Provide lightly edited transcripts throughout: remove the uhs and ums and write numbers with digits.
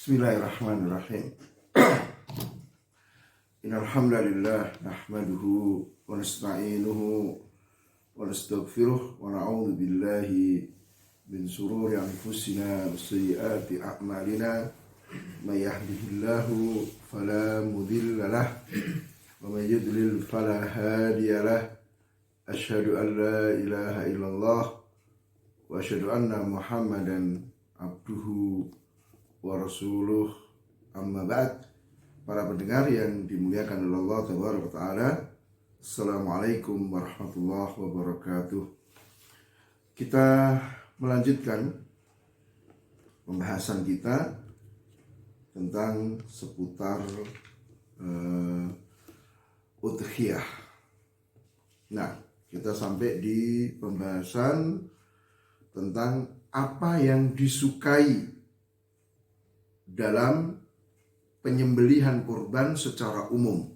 Bismillahirrahmanirrahim. Innal hamdalillah nahmaduhu wa nasta'inuhu wa nastaghfiruh wa na'udzu billahi min shururi anfusina wa sayyiati a'malina. May yahdihillahu fala mudilla lahu wa may yudlil fala hadiya lahu. Asyhadu an la ilaha illallah wa asyhadu anna Muhammadan abduhu wa rasuluh, amma ba'd. Para pendengar yang dimuliakan oleh Allah Tabaraka wa Ta'ala, Assalamualaikum warahmatullahi wabarakatuh. Kita melanjutkan pembahasan kita tentang seputar udhiyah. Nah, kita sampai di pembahasan tentang apa yang disukai dalam penyembelihan kurban secara umum.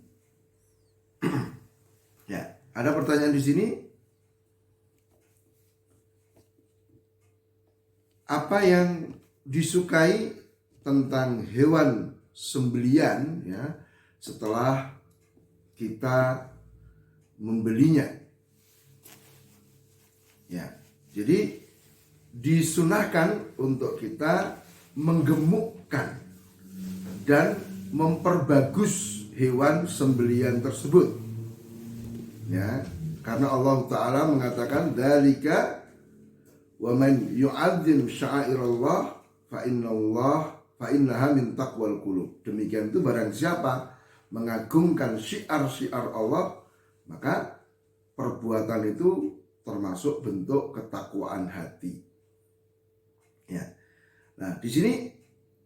Ya, ada pertanyaan di sini. Apa yang disukai tentang hewan sembelian ya setelah kita membelinya? Ya, jadi disunahkan untuk kita menggemukkan dan memperbagus hewan sembelian tersebut. Ya, karena Allah Ta'ala mengatakan dzalika wa man yu'azzim sya'airallah fa innaha min taqwal qulub. Demikian itu barang siapa mengagungkan syiar-syiar Allah, maka perbuatan itu termasuk bentuk ketakwaan hati. Ya. Nah, di sini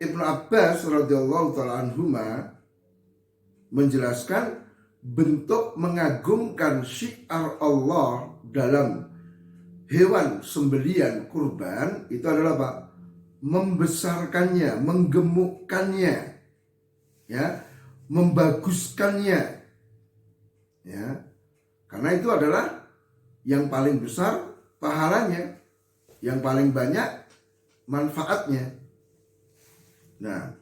Ibnu Abbas radhiyallahu taala anhuma menjelaskan bentuk mengagungkan syiar Allah dalam hewan sembelian kurban itu adalah apa? Membesarkannya, menggemukkannya, ya, membaguskannya, ya, karena itu adalah yang paling besar pahalanya, yang paling banyak manfaatnya. Nah,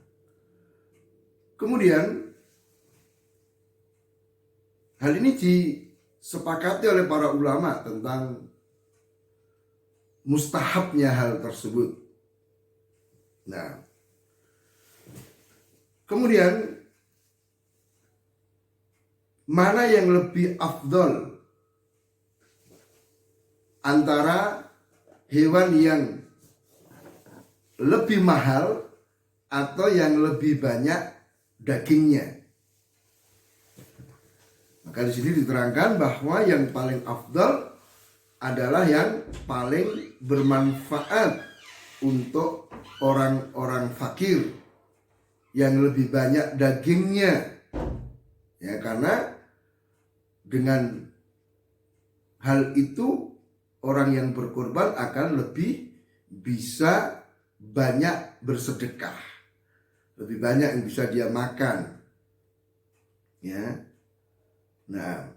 kemudian hal ini disepakati oleh para ulama tentang mustahabnya hal tersebut. Nah, kemudian mana yang lebih afdol antara hewan yang lebih mahal atau yang lebih banyak dagingnya? Maka di sini diterangkan bahwa yang paling afdal adalah yang paling bermanfaat untuk orang-orang fakir, yang lebih banyak dagingnya. Ya, karena dengan hal itu orang yang berkorban akan lebih bisa banyak bersedekah, lebih banyak yang bisa dia makan. Ya, nah,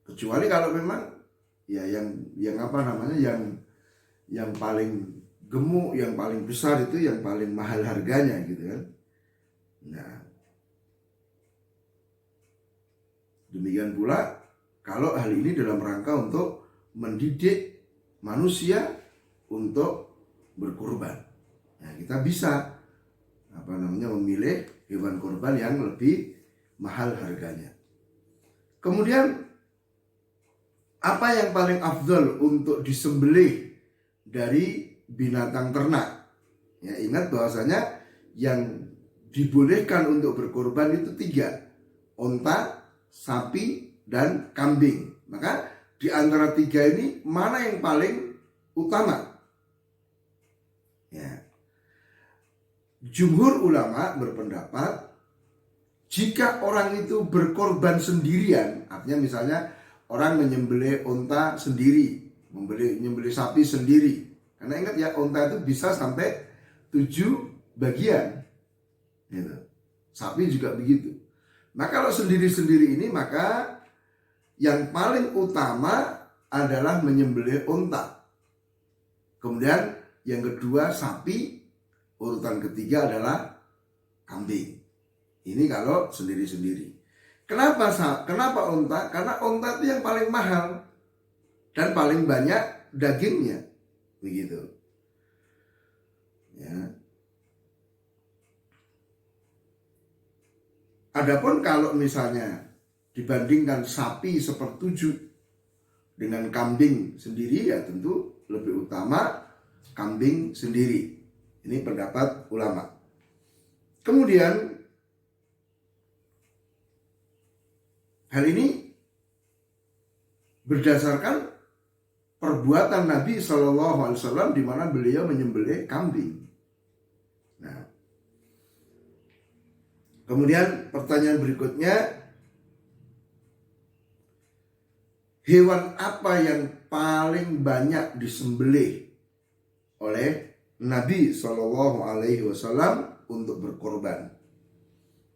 kecuali kalau memang ya yang apa namanya yang paling gemuk, yang paling besar itu yang paling mahal harganya gitu kan. Nah, demikian pula kalau hal ini dalam rangka untuk mendidik manusia untuk berkurban. Nah, kita bisa memilih hewan kurban yang lebih mahal harganya. Kemudian apa yang paling afdal untuk disembelih dari binatang ternak? Ya, ingat bahwasanya yang dibolehkan untuk berkorban itu 3: onta, sapi, dan kambing. Maka di antara 3 ini mana yang paling utama? Ya. Jumhur ulama berpendapat jika orang itu berkorban sendirian, artinya misalnya orang menyembelih onta sendiri, menyembelih sapi sendiri. Karena ingat ya, onta itu bisa sampai 7 bagian. Gitu. Sapi juga begitu. Nah, kalau sendiri-sendiri ini maka yang paling utama adalah menyembelih onta. Kemudian yang kedua sapi, urutan ketiga adalah kambing. Ini kalau sendiri-sendiri. Kenapa unta? Karena unta itu yang paling mahal dan paling banyak dagingnya, begitu. Ya. Adapun kalau misalnya dibandingkan sapi sepertujuh dengan kambing sendiri, ya tentu lebih utama kambing sendiri. Ini pendapat ulama. Kemudian hal ini berdasarkan perbuatan Nabi SAW di mana beliau menyembelih kambing. Nah, kemudian pertanyaan berikutnya, hewan apa yang paling banyak disembelih oleh Nabi SAW untuk berkorban?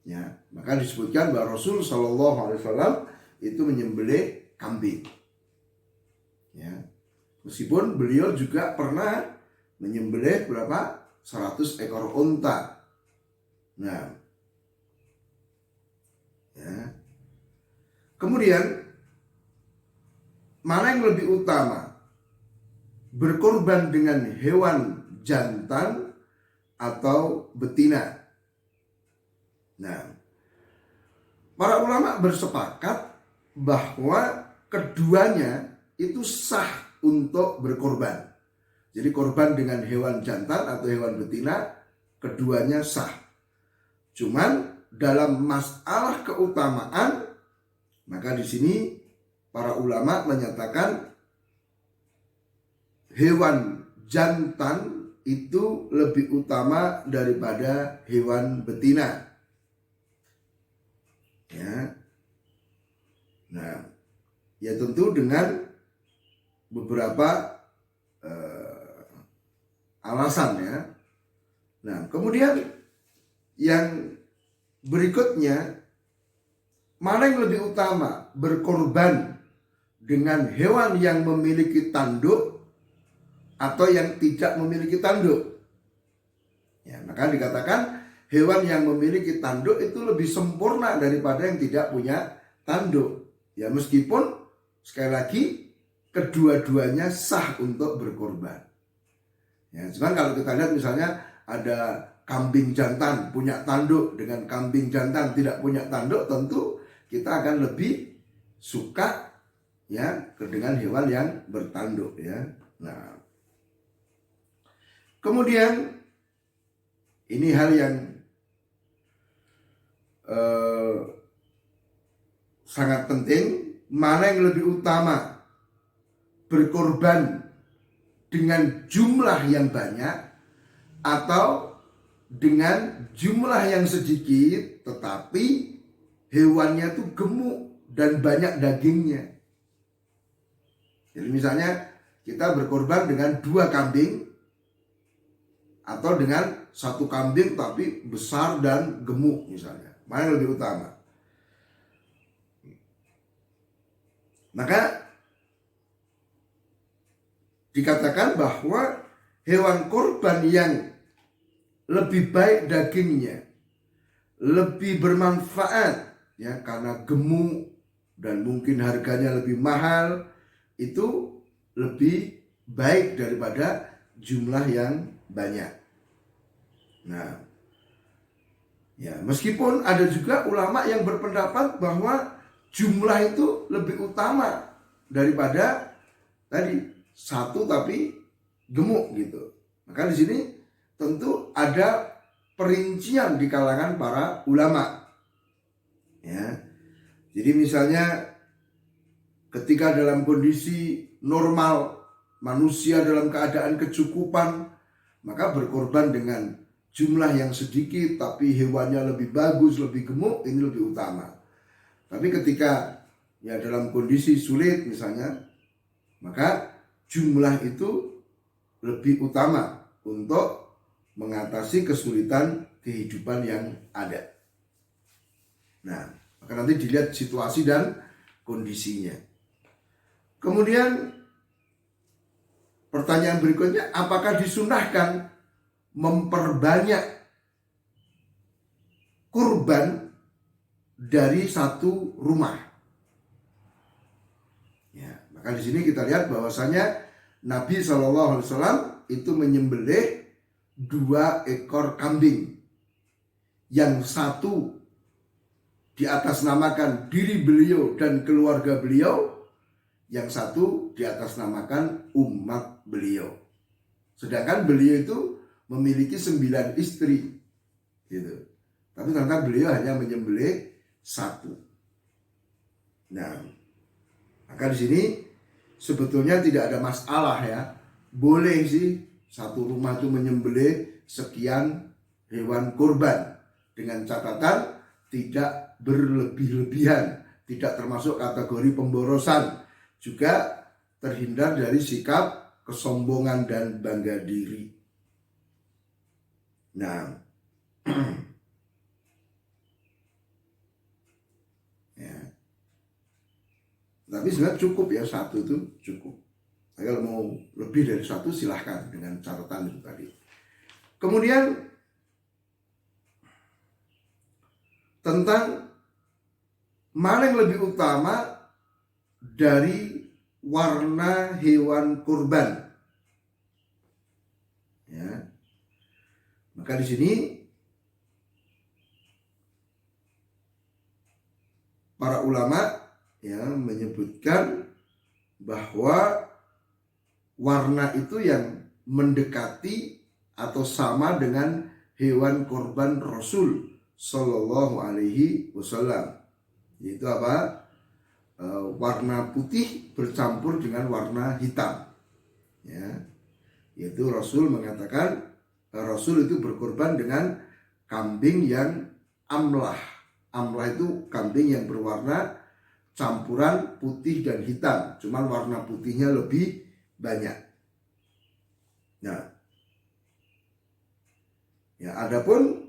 Ya, maka disebutkan bahwa Rasul SAW itu menyembelih kambing. Ya, meskipun beliau juga pernah menyembelih berapa? 100 ekor unta. Nah, ya. Kemudian mana yang lebih utama? Berkorban dengan hewan jantan atau betina? Nah, para ulama bersepakat bahwa keduanya itu sah untuk berkorban. Jadi korban dengan hewan jantan atau hewan betina, keduanya sah. Cuman dalam masalah keutamaan, maka di sini para ulama menyatakan hewan jantan itu lebih utama daripada hewan betina. Ya. Nah, ya tentu dengan beberapa alasan ya. Nah, kemudian yang berikutnya, mana yang lebih utama? Berkorban dengan hewan yang memiliki tanduk atau yang tidak memiliki tanduk? Ya, maka dikatakan hewan yang memiliki tanduk itu lebih sempurna daripada yang tidak punya tanduk. Ya, meskipun sekali lagi kedua-duanya sah untuk berkorban. Ya, cuman kalau kita lihat misalnya ada kambing jantan punya tanduk dengan kambing jantan tidak punya tanduk, tentu kita akan lebih suka ya dengan hewan yang bertanduk ya. Nah, kemudian ini hal yang sangat penting, mana yang lebih utama? Berkorban dengan jumlah yang banyak atau dengan jumlah yang sedikit tetapi hewannya tuh gemuk dan banyak dagingnya. Jadi misalnya kita berkorban dengan 2 kambing atau dengan 1 kambing tapi besar dan gemuk misalnya. Mana yang lebih utama? Maka dikatakan bahwa hewan korban yang lebih baik dagingnya, lebih bermanfaat ya karena gemuk dan mungkin harganya lebih mahal, itu lebih baik daripada jumlah yang banyak. Nah, ya meskipun ada juga ulama yang berpendapat bahwa jumlah itu lebih utama daripada tadi 1 tapi gemuk gitu. Maka di sini tentu ada perincian di kalangan para ulama. Ya. Jadi misalnya ketika dalam kondisi normal manusia dalam keadaan kecukupan, maka berkorban dengan jumlah yang sedikit tapi hewannya lebih bagus, lebih gemuk, ini lebih utama. Tapi ketika ya dalam kondisi sulit misalnya, maka jumlah itu lebih utama untuk mengatasi kesulitan kehidupan yang ada. Nah, maka nanti dilihat situasi dan kondisinya. Kemudian Pertanyaan berikutnya, apakah disunahkan memperbanyak kurban dari satu rumah? Ya, maka di sini kita lihat bahwasanya Nabi SAW itu menyembelih 2 ekor kambing. Yang satu diatasnamakan diri beliau dan keluarga beliau, yang satu diatasnamakan umat beliau. Sedangkan beliau itu memiliki 9 istri, gitu. Tapi ternyata beliau hanya menyembelih 1. Nah, maka di sini sebetulnya tidak ada masalah ya. Boleh sih satu rumah itu menyembelih sekian hewan kurban, dengan catatan tidak berlebih-lebihan, tidak termasuk kategori pemborosan, juga terhindar dari sikap kesombongan dan bangga diri. Nah, ya. Tapi sebenarnya cukup ya, 1 itu cukup. Kalau mau lebih dari 1 silahkan dengan catatan itu tadi. Kemudian tentang mana yang lebih utama dari warna hewan kurban. Ya. Maka di sini para ulama ya menyebutkan bahwa warna itu yang mendekati atau sama dengan hewan kurban Rasul Shallallahu Alaihi Wasallam, yaitu apa? Warna putih bercampur dengan warna hitam. Ya, yaitu Rasul mengatakan Rasul itu berkorban dengan kambing yang amlah. Amlah itu kambing yang berwarna campuran putih dan hitam, cuman warna putihnya lebih banyak. Nah, ya adapun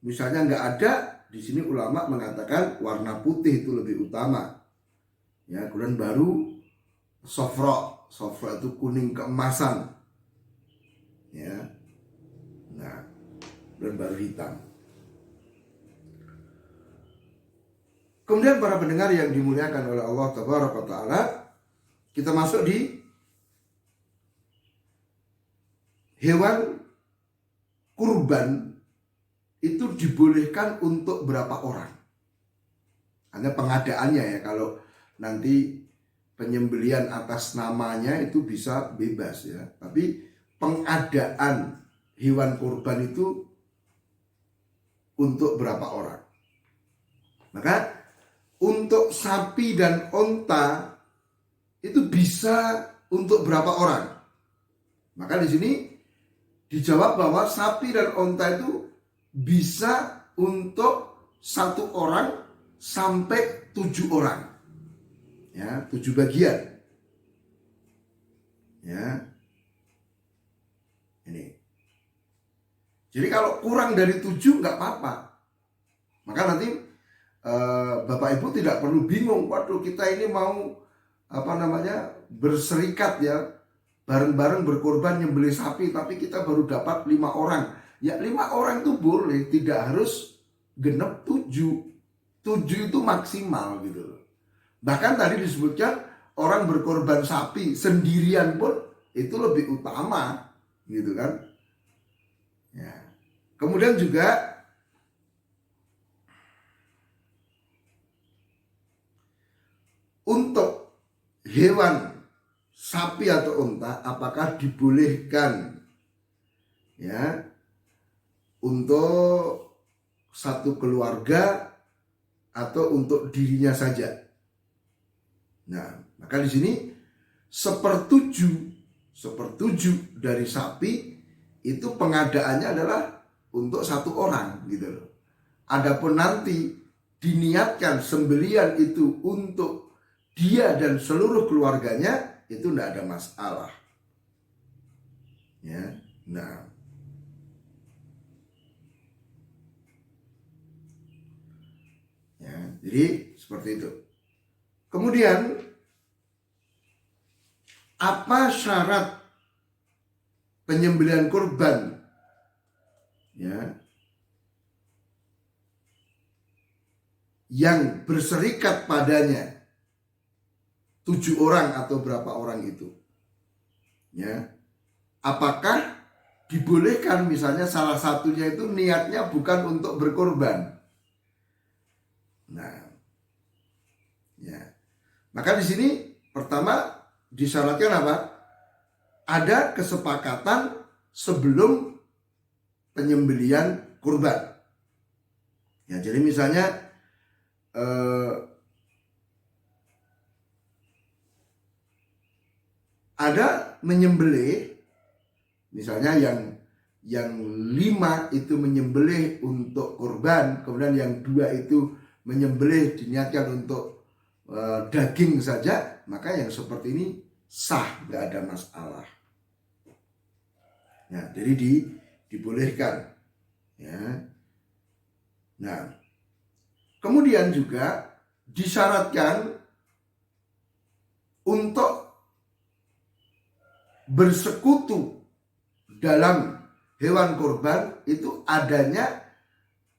misalnya nggak ada, di sini ulama mengatakan warna putih itu lebih utama. Ya, kemudian baru sofro itu kuning keemasan. Ya, nah, dan baru hitam. Kemudian para pendengar yang dimuliakan oleh Allah Tabaraka wa Ta'ala, kita masuk di hewan kurban itu dibolehkan untuk berapa orang. Hanya pengadaannya ya, kalau nanti penyembelian atas namanya itu bisa bebas ya. Tapi pengadaan hewan kurban itu untuk berapa orang. Maka untuk sapi dan onta itu bisa untuk berapa orang. Maka di sini dijawab bahwa sapi dan onta itu bisa untuk 1 orang sampai 7 orang. Ya, 7 bagian. Ya. Ini. Jadi kalau kurang dari 7 nggak apa-apa. Maka nanti Bapak Ibu tidak perlu bingung, waduh kita ini mau berserikat ya, bareng-bareng berkorban nyembelih sapi, tapi kita baru dapat 5 orang. Ya 5 orang itu boleh, tidak harus genep 7. 7 itu maksimal gitu loh. Bahkan tadi disebutkan orang berkorban sapi sendirian pun itu lebih utama gitu kan. Ya. Kemudian juga untuk hewan sapi atau unta, apakah dibolehkan ya untuk satu keluarga atau untuk dirinya saja? Nah, maka di sini sepertujuh dari sapi itu pengadaannya adalah untuk 1 orang gitu loh. Adapun nanti diniatkan sembelian itu untuk dia dan seluruh keluarganya, itu tidak ada masalah. Ya, nah. Ya, jadi seperti itu. Kemudian apa syarat penyembelihan kurban ya yang berserikat padanya 7 orang atau berapa orang itu ya, apakah dibolehkan misalnya salah satunya itu niatnya bukan untuk berkorban. Nah ya, maka di sini pertama disyaratkan apa? Ada kesepakatan sebelum penyembelihan kurban. Ya, jadi misalnya ada menyembelih, misalnya yang 5 itu menyembelih untuk kurban, kemudian yang 2 itu menyembelih diniatkan untuk daging saja, maka yang seperti ini sah, nggak ada masalah. Ya, jadi dibolehkan. Ya. Nah, kemudian juga disyaratkan untuk bersekutu dalam hewan kurban itu adanya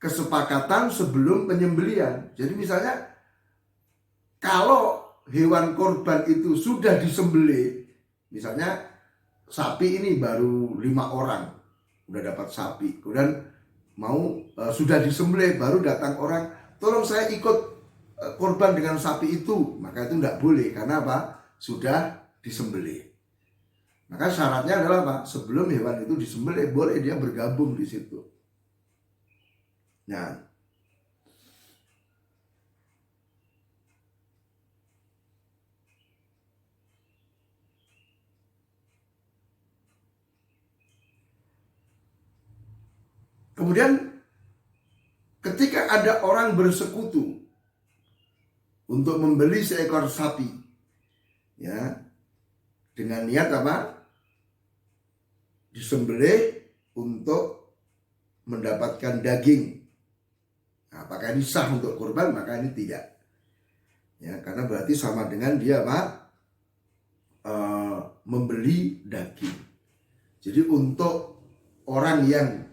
kesepakatan sebelum penyembelihan. Jadi misalnya kalau hewan kurban itu sudah disembelih, misalnya sapi ini baru 5 orang udah dapat sapi, kemudian sudah disembelih, baru datang orang, tolong saya ikut korban dengan sapi itu, maka itu tidak boleh. Karena apa? Sudah disembelih. Maka syaratnya adalah apa? Sebelum hewan itu disembelih, boleh dia bergabung di situ. Nah, kemudian ketika ada orang bersekutu untuk membeli seekor sapi, ya, dengan niat apa? Disembelih untuk mendapatkan daging. Nah, apakah ini sah untuk kurban? Maka ini tidak. Ya, karena berarti sama dengan dia apa? Membeli daging. Jadi untuk orang yang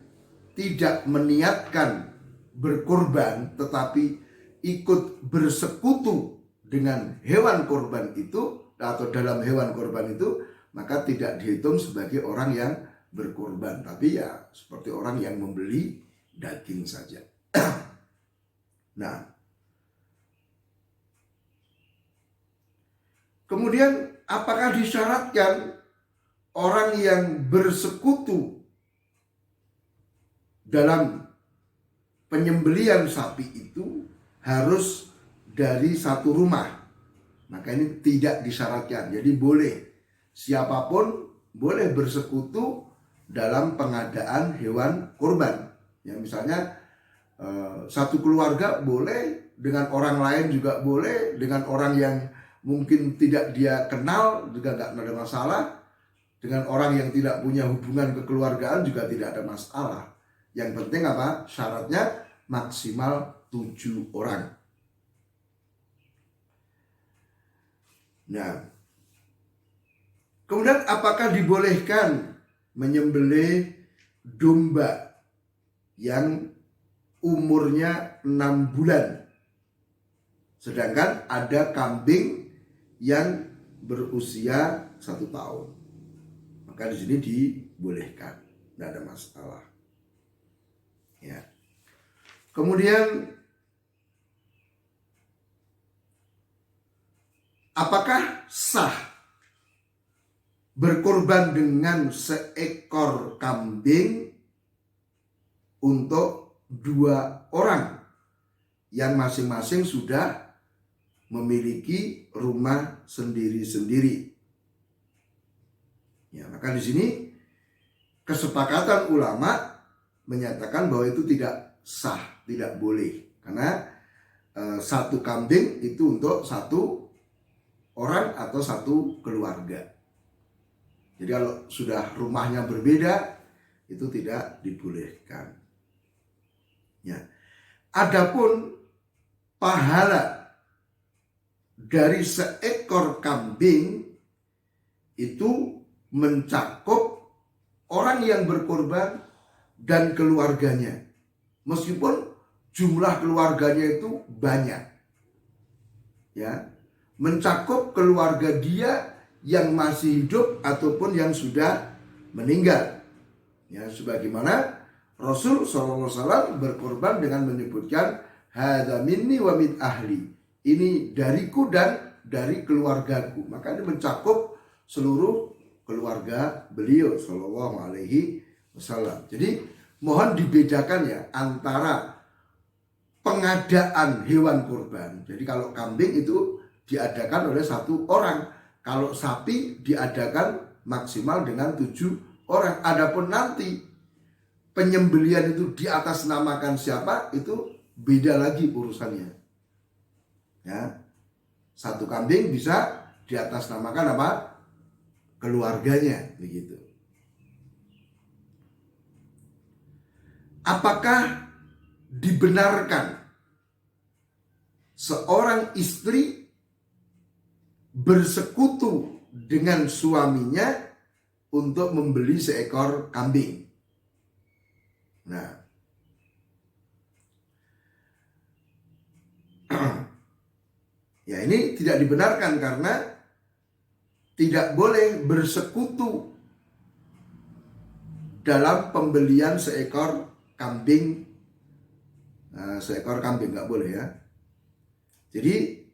tidak meniatkan berkorban tetapi ikut bersekutu dengan hewan korban itu atau dalam hewan korban itu, maka tidak dihitung sebagai orang yang berkorban, tapi ya seperti orang yang membeli daging saja. Nah, kemudian apakah disyaratkan orang yang bersekutu dalam penyembelihan sapi itu harus dari satu rumah? Maka ini tidak disyaratkan. Jadi boleh, siapapun boleh bersekutu dalam pengadaan hewan kurban. Ya, misalnya satu keluarga boleh, dengan orang lain juga boleh, dengan orang yang mungkin tidak dia kenal juga nggak ada masalah, dengan orang yang tidak punya hubungan kekeluargaan juga tidak ada masalah. Yang penting apa? Syaratnya maksimal 7 orang. Nah, kemudian apakah dibolehkan menyembelih domba yang umurnya 6 bulan, sedangkan ada kambing yang berusia 1 tahun? Maka di sini dibolehkan, tidak ada masalah. Ya. Kemudian apakah sah berkorban dengan seekor kambing untuk 2 orang yang masing-masing sudah memiliki rumah sendiri-sendiri? Ya, maka di sini kesepakatan ulama menyatakan bahwa itu tidak sah, tidak boleh, karena 1 kambing itu untuk 1 orang atau 1 keluarga. Jadi kalau sudah rumahnya berbeda, itu tidak dibolehkan. Ya. Adapun pahala dari seekor kambing itu mencakup orang yang berkorban dan keluarganya. Meskipun jumlah keluarganya itu banyak. Ya, mencakup keluarga dia yang masih hidup ataupun yang sudah meninggal. Ya, sebagaimana Rasul SAW berkorban dengan menyebutkan hadza minni wa min ahli. Ini dariku dan dari keluargaku. Maka ini mencakup seluruh keluarga beliau Shallallahu Alaihi Wasallam. Jadi mohon dibedakan ya antara pengadaan hewan kurban. Jadi kalau kambing itu diadakan oleh satu orang, kalau sapi diadakan maksimal dengan 7 orang. Adapun nanti penyembelian itu di atas namakan siapa itu beda lagi urusannya. Ya, satu kambing bisa di atas namakan apa? Keluarganya, begitu. Apakah dibenarkan seorang istri bersekutu dengan suaminya untuk membeli seekor kambing? Nah, ya ini tidak dibenarkan karena tidak boleh bersekutu dalam pembelian seekor kambing. Seekor kambing nggak boleh ya. Jadi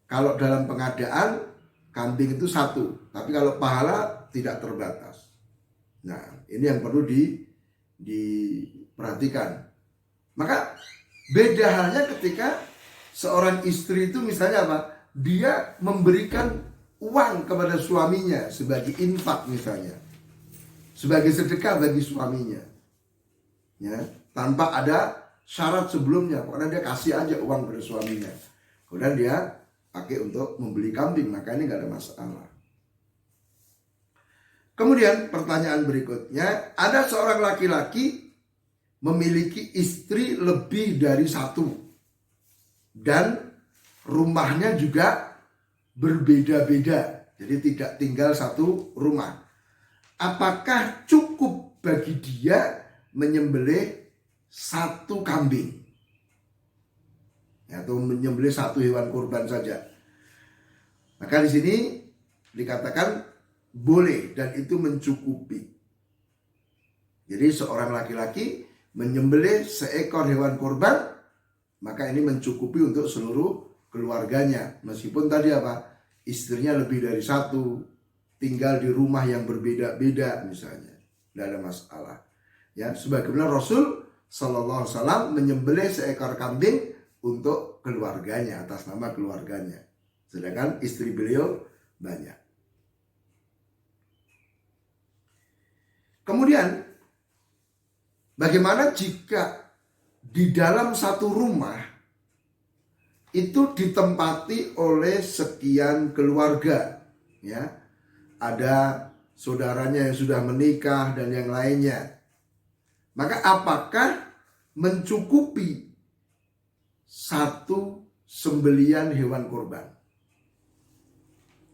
kalau dalam pengadaan kambing itu satu, tapi kalau pahala tidak terbatas. Nah, ini yang perlu diperhatikan. Maka beda halnya ketika seorang istri itu misalnya apa? Dia memberikan uang kepada suaminya sebagai infak misalnya, sebagai sedekah bagi suaminya, ya, tanpa ada syarat sebelumnya. Pokoknya dia kasih aja uang pada suaminya, kemudian dia pakai untuk membeli kambing, maka ini nggak ada masalah. Kemudian pertanyaan berikutnya, ada seorang laki-laki memiliki istri lebih dari satu dan rumahnya juga berbeda-beda, jadi tidak tinggal satu rumah. Apakah cukup bagi dia menyembelih satu kambing, atau menyembelih satu hewan kurban saja? Maka di sini dikatakan boleh dan itu mencukupi. Jadi seorang laki-laki menyembelih seekor hewan kurban, maka ini mencukupi untuk seluruh keluarganya. Meskipun tadi apa? Istrinya lebih dari satu, tinggal di rumah yang berbeda-beda misalnya, tidak ada masalah. Ya, sebagaimana Rasul Sallallahu Alaihi Wasallam menyembelih seekor kambing untuk keluarganya atas nama keluarganya, sedangkan istri beliau banyak. Kemudian, bagaimana jika di dalam satu rumah itu ditempati oleh sekian keluarga, ya, ada saudaranya yang sudah menikah dan yang lainnya? Maka apakah mencukupi satu sembelian hewan kurban?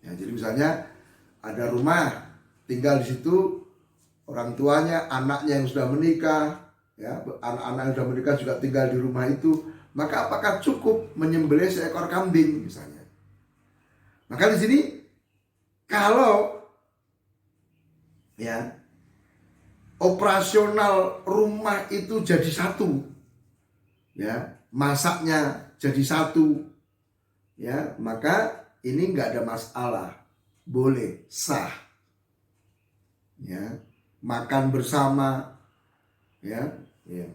Ya, jadi misalnya ada rumah, tinggal di situ orang tuanya, anaknya yang sudah menikah, ya, anak-anak yang sudah menikah juga tinggal di rumah itu. Maka apakah cukup menyembelih seekor kambing misalnya? Maka di sini kalau ya operasional rumah itu jadi satu, ya, masaknya jadi satu, ya, maka ini nggak ada masalah, boleh, sah, ya, makan bersama, ya, ya.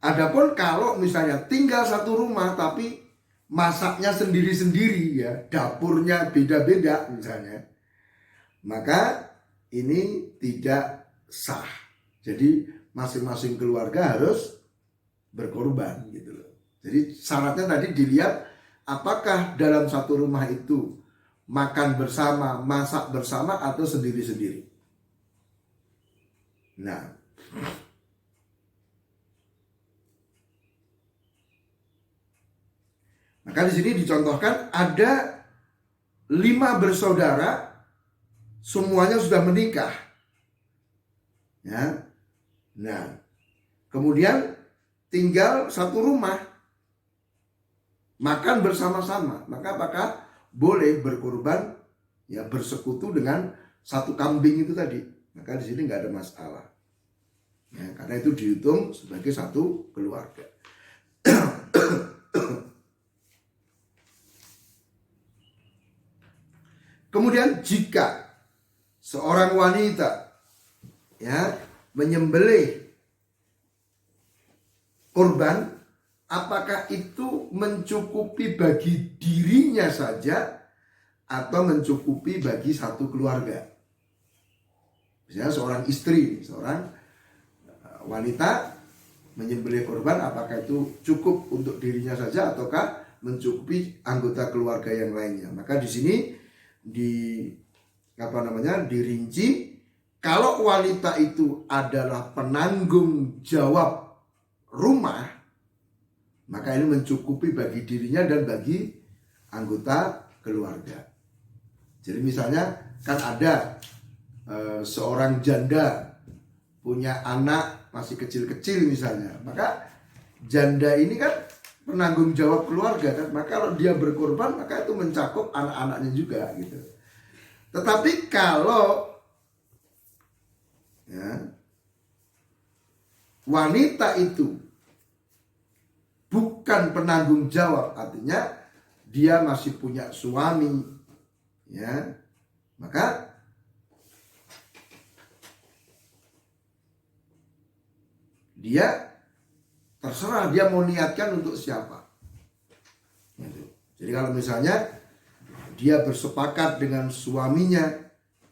Adapun kalau misalnya tinggal satu rumah tapi masaknya sendiri-sendiri, ya, dapurnya beda-beda misalnya, maka ini tidak sah. Jadi masing-masing keluarga harus berkorban gitu loh. Jadi syaratnya tadi dilihat apakah dalam satu rumah itu makan bersama, masak bersama atau sendiri-sendiri. Nah, maka di sini dicontohkan ada 5 bersaudara, semuanya sudah menikah. Ya. Nah, kemudian tinggal satu rumah, makan bersama-sama, maka apakah boleh berkorban ya bersekutu dengan satu kambing itu tadi? Maka di sini nggak ada masalah. Ya, karena itu dihitung sebagai satu keluarga. Kemudian jika seorang wanita ya menyembelih korban, apakah itu mencukupi bagi dirinya saja atau mencukupi bagi satu keluarga? Misalnya seorang istri, seorang wanita menyembelih korban, apakah itu cukup untuk dirinya saja ataukah mencukupi anggota keluarga yang lainnya? Maka di sini dirinci, kalau wanita itu adalah penanggung jawab rumah, maka ini mencukupi bagi dirinya dan bagi anggota keluarga. Jadi misalnya kan ada seorang janda punya anak masih kecil-kecil misalnya, maka janda ini kan penanggung jawab keluarga kan, maka kalau dia berkorban maka itu mencakup anak-anaknya juga gitu. Tetapi kalau ya, wanita itu bukan penanggung jawab, artinya dia masih punya suami, ya, maka dia terserah dia mau niatkan untuk siapa. Jadi kalau misalnya dia bersepakat dengan suaminya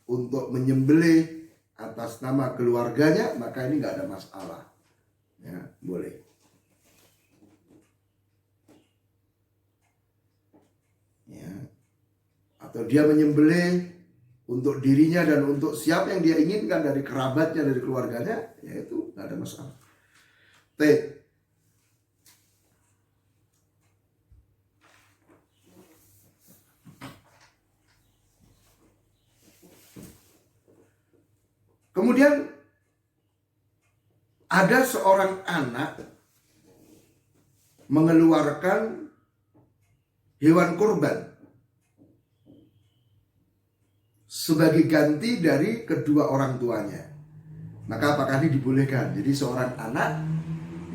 untuk menyembelih atas nama keluarganya, maka ini nggak ada masalah, ya, boleh. Ya. Atau dia menyembelih untuk dirinya dan untuk siapa yang dia inginkan dari kerabatnya, dari keluarganya, ya itu nggak ada masalah. Kemudian ada seorang anak mengeluarkan hewan kurban sebagai ganti dari kedua orang tuanya. Maka apakah ini dibolehkan? Jadi seorang anak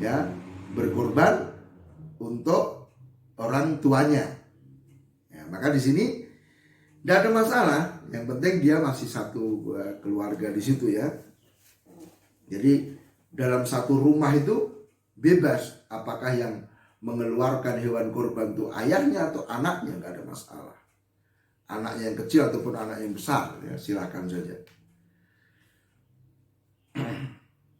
ya berkorban untuk orang tuanya. Ya, maka di sini tidak ada masalah. Yang penting dia masih satu keluarga di situ ya. Jadi dalam satu rumah itu bebas apakah yang mengeluarkan hewan kurban itu ayahnya atau anaknya, nggak ada masalah. Anaknya yang kecil ataupun anak yang besar ya silakan saja.